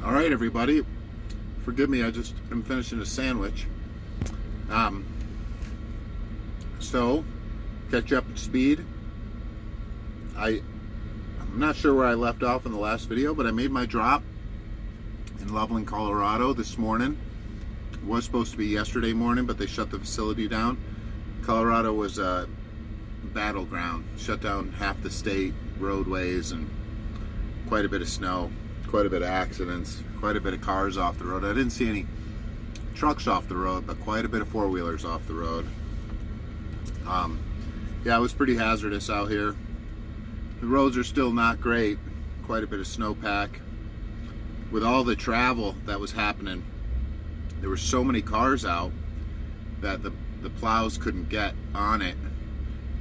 All right, everybody. Forgive me, I just am finishing a sandwich. Um, so, catch up to speed. I'm not sure where I left off in the last video, but I made my drop in Loveland, Colorado this morning. It was supposed to be yesterday morning, but they shut the facility down. Colorado was a battleground, shut down half the state, roadways, and quite a bit of snow, quite a bit of accidents, quite a bit of cars off the road. I didn't see any trucks off the road, but quite a bit of four-wheelers off the road. Yeah, it was pretty hazardous out here. The roads are still not great, quite a bit of snowpack. With all the travel that was happening, there were so many cars out that the plows couldn't get on it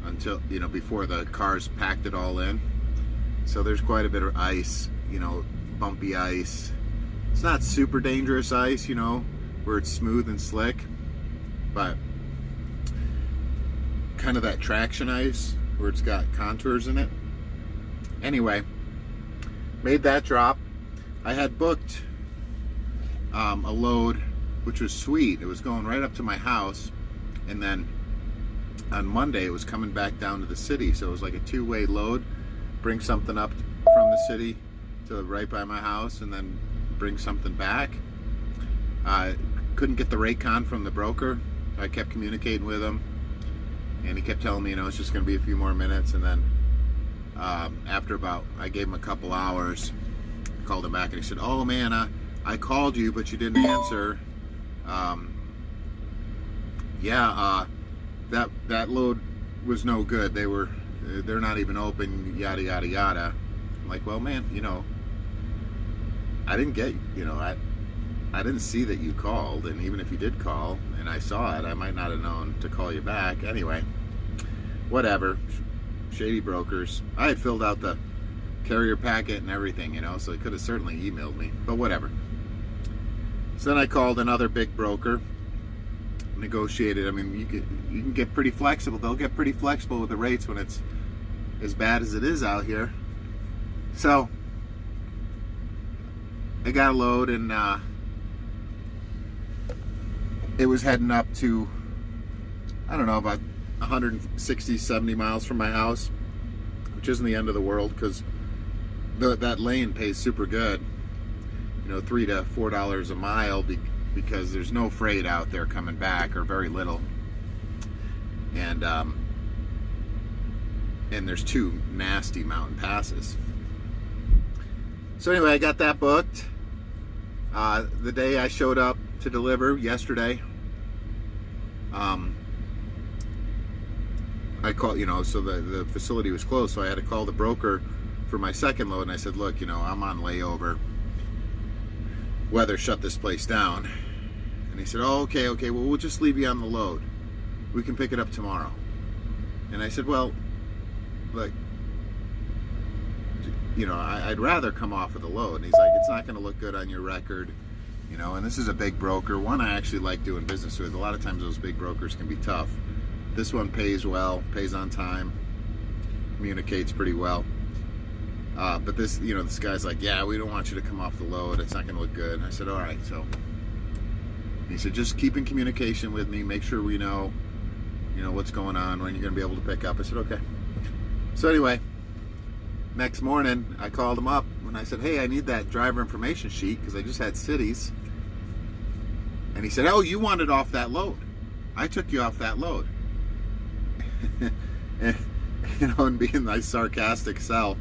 until, before the cars packed it all in. So there's quite a bit of ice, bumpy ice. It's not super dangerous ice, where it's smooth and slick, but kind of that traction ice where it's got contours in it. Anyway, made that drop. I had booked a load, which was sweet. It was going right up to my house, and then on Monday it was coming back down to the city. So it was like a two-way load. Bring something up from the city to right by my house, and then bring something back. Couldn't get the Raycon from the broker. I kept communicating with him, and he kept telling me, it's just going to be a few more minutes. And then after I gave him a couple hours, I called him back, and he said, "Oh man, I called you, but you didn't answer. That load was no good. They're not even open, yada yada yada." I'm like, "Well, man, I didn't get, I didn't see that you called, and even if you did call and I saw it, I might not have known to call you back." Anyway, whatever. Shady brokers. I had filled out the carrier packet and everything, so he could have certainly emailed me, but whatever. So then I called another big broker, negotiated. I mean, you can get pretty flexible. They'll get pretty flexible with the rates when it's as bad as it is out here. So I got a load, and it was heading up to, I don't know, about 160, 70 miles from my house, which isn't the end of the world, because that lane pays super good, $3 to $4 a mile, because there's no freight out there coming back, or very little, and there's two nasty mountain passes. So anyway, I got that booked. The day I showed up to deliver, yesterday, I called, so the facility was closed, so I had to call the broker for my second load, and I said, "Look, I'm on layover. Weather shut this place down." And he said, "Oh, okay, well, we'll just leave you on the load. We can pick it up tomorrow." And I said, "Well, like, I'd rather come off of the load." And he's like, "It's not going to look good on your record, and this is a big broker, one I actually like doing business with. A lot of times those big brokers can be tough. This one pays well, pays on time, communicates pretty well. But this, this guy's like, 'Yeah, we don't want you to come off the load. It's not going to look good.'" And I said, "All right." So he said, "Just keep in communication with me. Make sure we know, what's going on, when you're going to be able to pick up." I said, "Okay." So anyway, next morning I called him up and I said, "Hey, I need that driver information sheet, because I just had cities." And he said, "Oh, you wanted off that load. I took you off that load." And being my sarcastic self,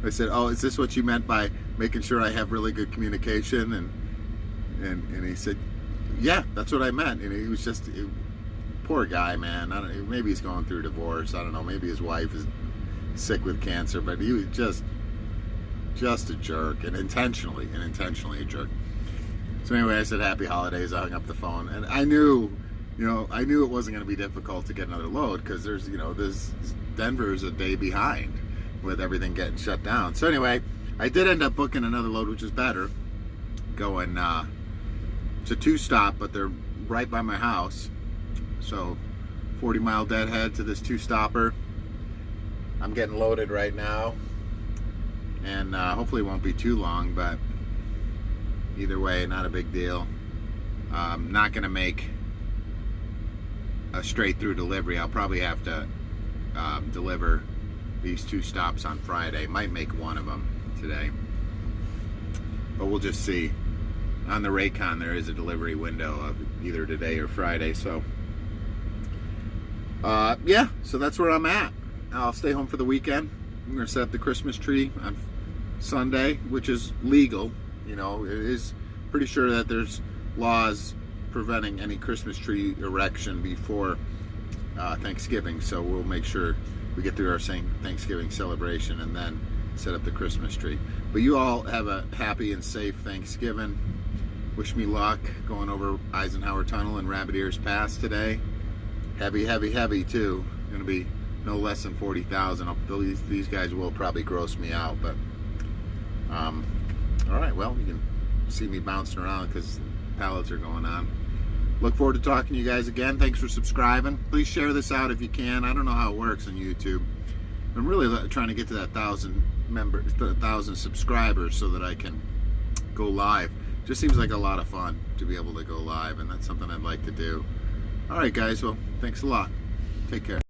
I said, "Oh, is this what you meant by making sure I have really good communication?" And he said, "Yeah, that's what I meant." And he was just, poor guy, man. I don't know, maybe he's going through a divorce. I don't know. Maybe his wife is sick with cancer, but he was just a jerk, and intentionally a jerk. So anyway, I said, "Happy holidays." I hung up the phone, and I knew it wasn't going to be difficult to get another load, because there's, Denver's a day behind with everything getting shut down. So anyway, I did end up booking another load, which is better, going, it's a two-stop, but they're right by my house. So 40-mile deadhead to this two-stopper. I'm getting loaded right now, and hopefully it won't be too long, but Either way, not a big deal. Not going to make a straight through delivery. I'll probably have to deliver these 2 stops on Friday. Might make one of them today, but we'll just see. On the Raycon there is a delivery window of either today or Friday, so yeah, so that's where I'm at. I'll stay home for the weekend. I'm going to set up the Christmas tree on Sunday, which is legal. You know, it is pretty sure that there's laws preventing any Christmas tree erection before Thanksgiving, so we'll make sure we get through our Thanksgiving celebration and then set up the Christmas tree. But you all have a happy and safe Thanksgiving. Wish me luck going over Eisenhower Tunnel and Rabbit Ears Pass today. Heavy, heavy, heavy too. Going to be no less than 40,000. These guys will probably gross me out, but all right, well, you can see me bouncing around because pallets are going on. Look forward to talking to you guys again. Thanks for subscribing. Please share this out if you can. I don't know how it works on YouTube. I'm really trying to get to that 1,000 subscribers so that I can go live. Just seems like a lot of fun to be able to go live, and that's something I'd like to do. All right, guys. Well, thanks a lot. Take care.